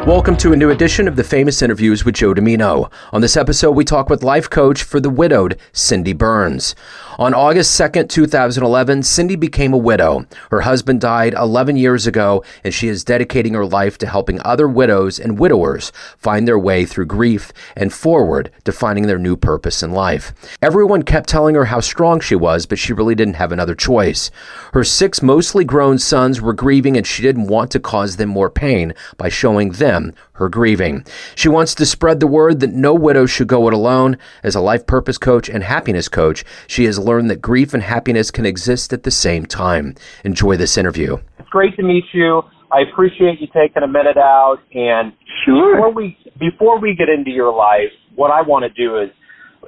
Welcome to a new edition of the Famous Interviews with Joe Dimino. On this episode, we talk with life coach for the widowed, Cindy Burns. On August 2nd, 2011, Cindy became a widow. Her husband died 11 years ago, and she is dedicating her life to helping other widows and widowers find their way through grief and forward to finding their new purpose in life. Everyone kept telling her how strong she was, but she really didn't have another choice. Her 6 mostly grown sons were grieving, and she didn't want to cause them more pain by showing them her grieving. She wants to spread the word that no widow should go it alone. As a life purpose coach and happiness coach, she has learned that grief and happiness can exist at the same time. Enjoy this interview. It's great to meet you. I appreciate you taking a minute out. And Sure. before we get into your life, what I want to do is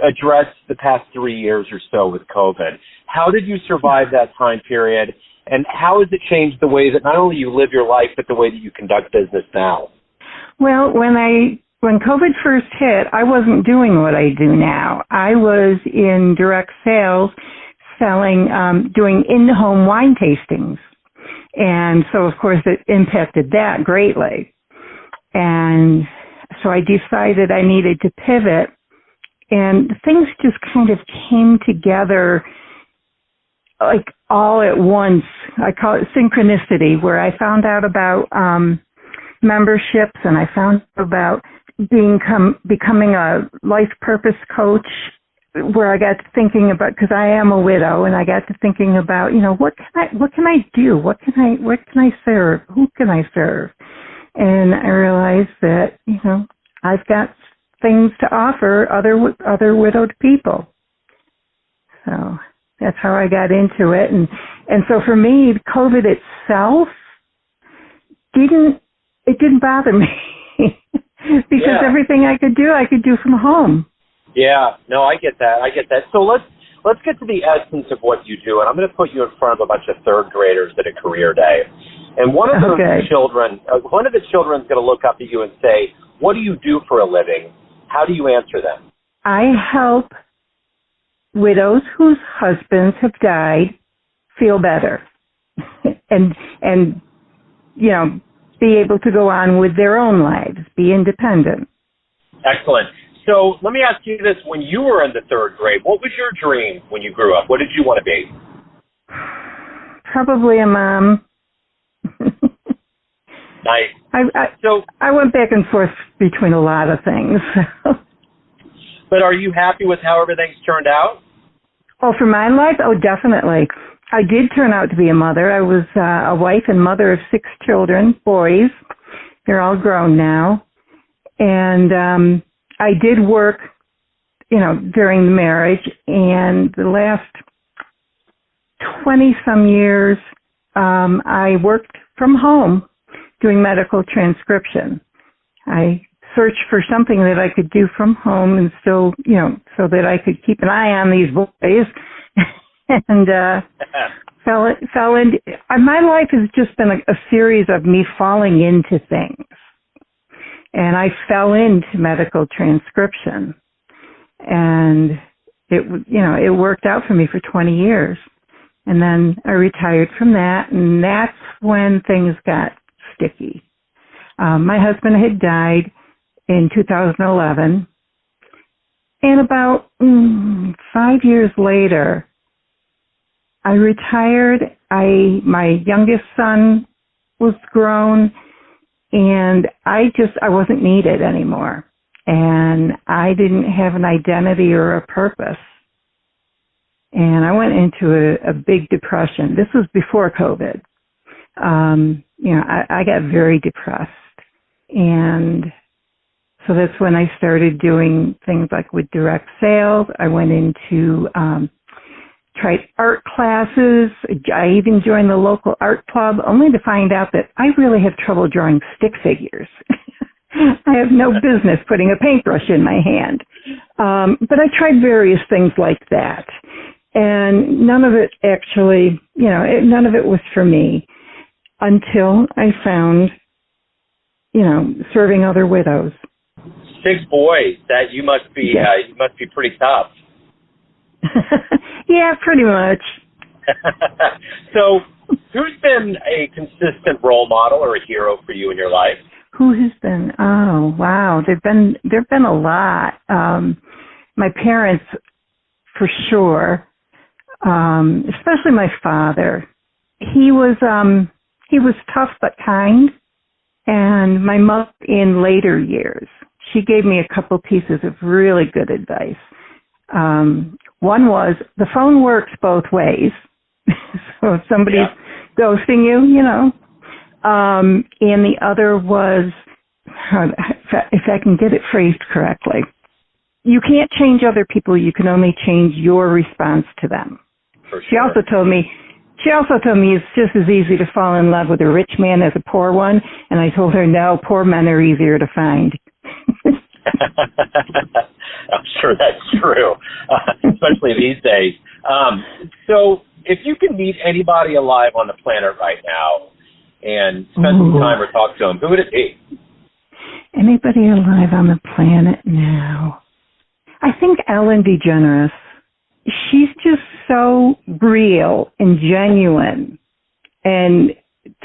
address the past 3 years or so with COVID. How did you survive that time period? And how has it changed the way that not only you live your life, but the way that you conduct business now? Well, when COVID first hit, I wasn't doing what I do now. I was in direct sales, doing in-home wine tastings. And so, of course, it impacted that greatly. And so I decided I needed to pivot. And things just kind of came together like all at once. I call it synchronicity, where I found out about memberships, and I found out about becoming a life purpose coach, where I got to thinking about, because I am a widow, and I got to thinking about, what can I do? What can I serve? Who can I serve? And I realized that, I've got things to offer other widowed people. So that's how I got into it. And so for me, COVID itself didn't bother me because everything I could do from home. Yeah, no, I get that. So let's get to the essence of what you do, and I'm going to put you in front of a bunch of third graders at a career day. And one of the children's going to look up at you and say, "What do you do for a living?" How do you answer them? I help widows whose husbands have died feel better and be able to go on with their own lives, be independent. Excellent. So let me ask you this. When you were in the 3rd grade, what was your dream when you grew up? What did you want to be? Probably a mom. Nice. I went back and forth between a lot of things. But are you happy with how everything's turned out? Oh, for my life? Oh, definitely. I did turn out to be a mother. I was a wife and mother of 6 children, boys. They're all grown now. And I did work, during the marriage. And the last 20-some years, I worked from home doing medical transcription. I searched for something that I could do from home and still, so that I could keep an eye on these boys. And fell into my life has just been a series of me falling into things. And I fell into medical transcription. And it worked out for me for 20 years. And then I retired from that, and that's when things got sticky. My husband had died in 2011, and about 5 years later, I retired. My youngest son was grown, and I wasn't needed anymore, and I didn't have an identity or a purpose. And I went into a big depression. This was before COVID. I got very depressed. And so that's when I started doing things like with direct sales. I went into, tried art classes. I even joined the local art club, only to find out that I really have trouble drawing stick figures. I have no business putting a paintbrush in my hand. But I tried various things like that. And none of it actually, none of it was for me until I found, serving other widows. 6 boys. That you must be pretty tough. Yeah, pretty much. So, who's been a consistent role model or a hero for you in your life? Who has been? Oh, wow. There've been a lot. My parents, for sure. Especially my father. He was tough but kind. And my mother, in later years, she gave me a couple pieces of really good advice. One was, the phone works both ways. So if somebody's ghosting you, you know. And the other was, if I can get it phrased correctly, you can't change other people. You can only change your response to them. For sure. She also told me it's just as easy to fall in love with a rich man as a poor one. And I told her, no, poor men are easier to find. I'm sure that's true, especially these days. So if you could meet anybody alive on the planet right now and spend some time or talk to them, who would it be? Anybody alive on the planet now? I think Ellen DeGeneres. She's just so real and genuine and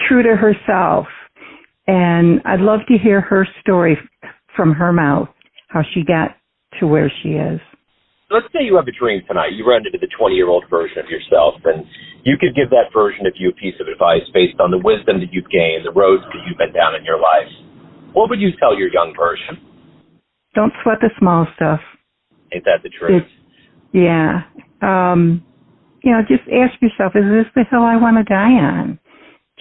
true to herself. And I'd love to hear her story from her mouth, how she got to where she is. Let's say you have a dream tonight. You run into the 20-year-old version of yourself, and you could give that version of you a piece of advice based on the wisdom that you've gained, the roads that you've been down in your life. What would you tell your young version? Don't sweat the small stuff. Ain't that the truth? Yeah. Just ask yourself, is this the hill I want to die on?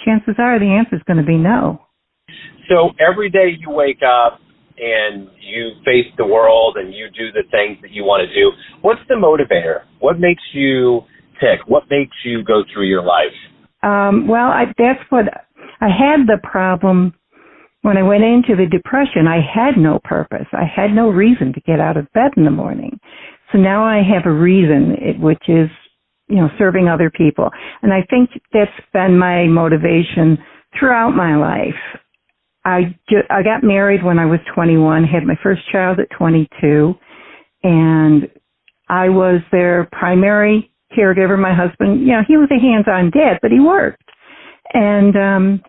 Chances are the answer is going to be no. So every day you wake up and you face the world and you do the things that you want to do, what's the motivator? What makes you tick? What makes you go through your life? That's what I had the problem when I went into the depression. I had no purpose. I had no reason to get out of bed in the morning. So now I have a reason, which is, serving other people. And I think that's been my motivation throughout my life. I got married when I was 21, had my first child at 22, and I was their primary caregiver. My husband, he was a hands-on dad, but he worked. And,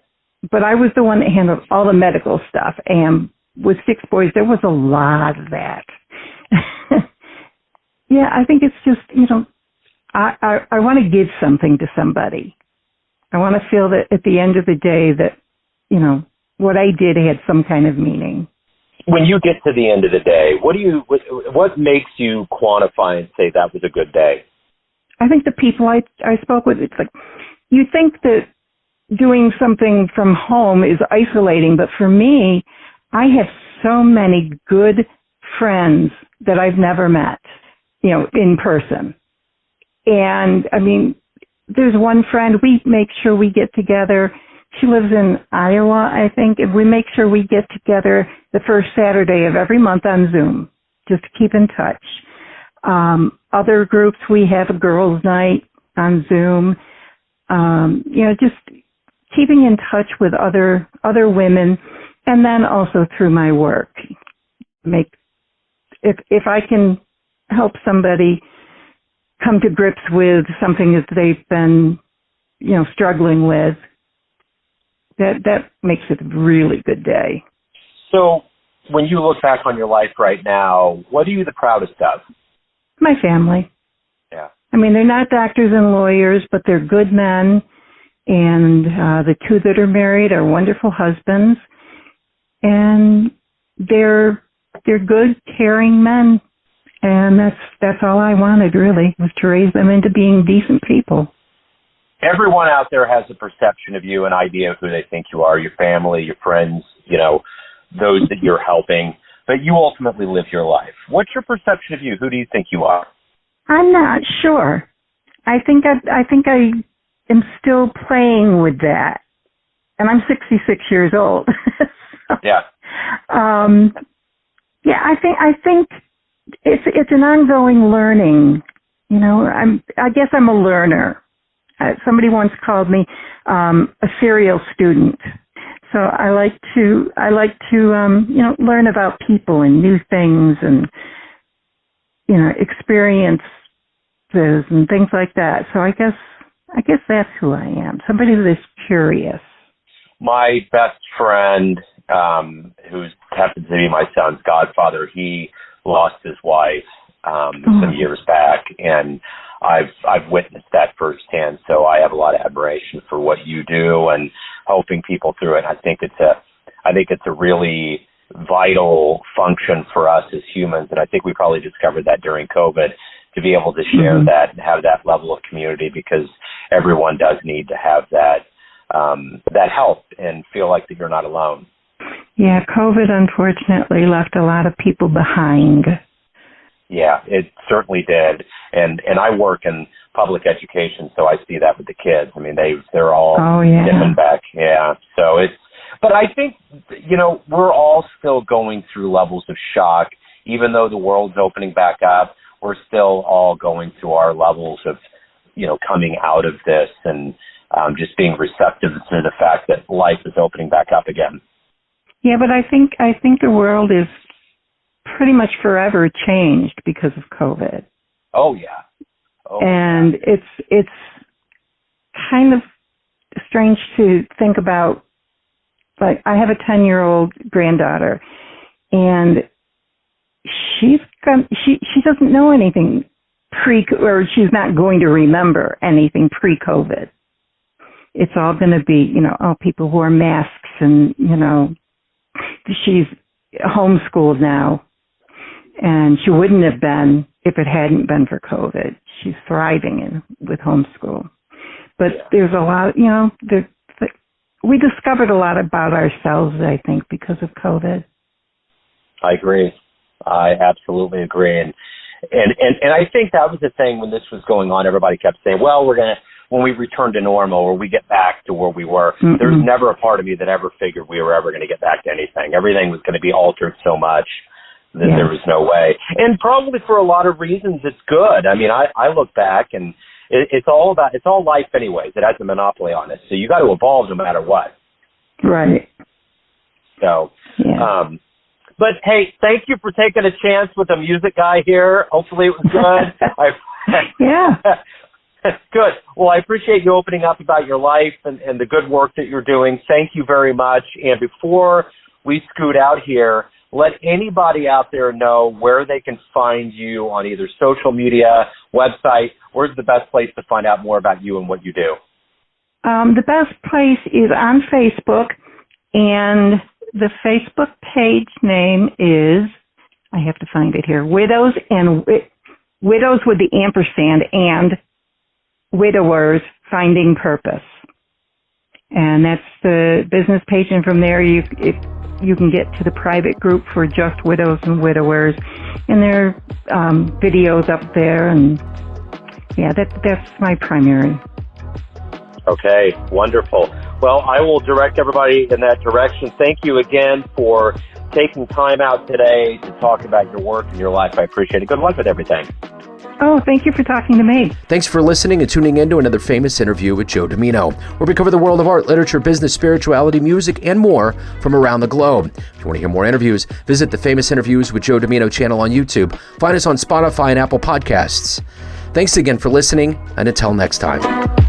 but I was the one that handled all the medical stuff. And with 6 boys, there was a lot of that. Yeah, I think it's just, I want to give something to somebody. I want to feel that at the end of the day that, what I did had some kind of meaning. When you get to the end of the day, what makes you quantify and say that was a good day? I think the people I spoke with, it's like, you think that doing something from home is isolating, but for me, I have so many good friends that I've never met, in person. And I mean, there's one friend, we make sure we get together. She lives in Iowa, I think, and we make sure we get together the first Saturday of every month on Zoom, just to keep in touch. Other groups, we have a girls' night on Zoom. Just keeping in touch with other women, and then also through my work. If I can help somebody come to grips with something that they've been, struggling with, that makes it a really good day. So when you look back on your life right now, what are you the proudest of? My family. Yeah. I mean, they're not doctors and lawyers, but they're good men. And the 2 that are married are wonderful husbands. And they're good, caring men. And that's all I wanted, really, was to raise them into being decent people. Everyone out there has a perception of you, an idea of who they think you are, your family, your friends, those that you're helping. But you ultimately live your life. What's your perception of you? Who do you think you are? I'm not sure. I think I am still playing with that. And I'm 66 years old. Yeah. I think it's an ongoing learning. I guess I'm a learner. Somebody once called me a serial student. So I like to learn about people and new things and experiences and things like that. So I guess that's who I am. Somebody that's curious. My best friend who happens to be my son's godfather, he lost his wife some years back, and I've witnessed that firsthand. So I have a lot of admiration for what you do and helping people through it. I think it's a really vital function for us as humans, and I think we probably discovered that during COVID, to be able to share that and have that level of community, because everyone does need to have that help and feel like that you're not alone. Yeah, COVID unfortunately left a lot of people behind. Yeah, it certainly did. And I work in public education, so I see that with the kids. I mean, they're all dipping back. Yeah. So but I think, we're all still going through levels of shock. Even though the world's opening back up, we're still all going through our levels of, coming out of this and just being receptive to the fact that life is opening back up again. Yeah, but I think the world is pretty much forever changed because of COVID. Oh yeah. And it's kind of strange to think about. Like, I have a 10-year-old granddaughter, and she doesn't know anything or she's not going to remember anything pre-COVID. It's all going to be, people wore masks, and she's homeschooled now, and she wouldn't have been if it hadn't been for COVID. She's thriving with homeschool. But there's a lot, we discovered a lot about ourselves, I think, because of COVID. I agree. I absolutely agree. And I think that was the thing when this was going on. Everybody kept saying, well, when we return to normal or we get back to where we were, there was never a part of me that ever figured we were ever going to get back to anything. Everything was going to be altered so much that there was no way. And probably for a lot of reasons, it's good. I mean, I look back and it's all life anyways. It has a monopoly on it. So you got to evolve no matter what. Right. So, but hey, thank you for taking a chance with a music guy here. Hopefully it was good. Yeah. Good. Well, I appreciate you opening up about your life and the good work that you're doing. Thank you very much. And before we scoot out here, let anybody out there know where they can find you on either social media, website. Where's the best place to find out more about you and what you do? The best place is on Facebook, and the Facebook page name is, I have to find it here, Widows with the ampersand and Widowers Finding Purpose. And that's the business page, and from there you can get to the private group for just widows and widowers, and there are videos up there, and that's my primary. Okay, wonderful. Well, I will direct everybody in that direction. Thank you again for taking time out today to talk about your work and your life. I appreciate it. Good luck with everything. Oh, thank you for talking to me. Thanks for listening and tuning in to another famous interview with Joe Dimino, where we cover the world of art, literature, business, spirituality, music, and more from around the globe. If you want to hear more interviews, visit the Famous Interviews with Joe Dimino channel on YouTube. Find us on Spotify and Apple Podcasts. Thanks again for listening, and until next time.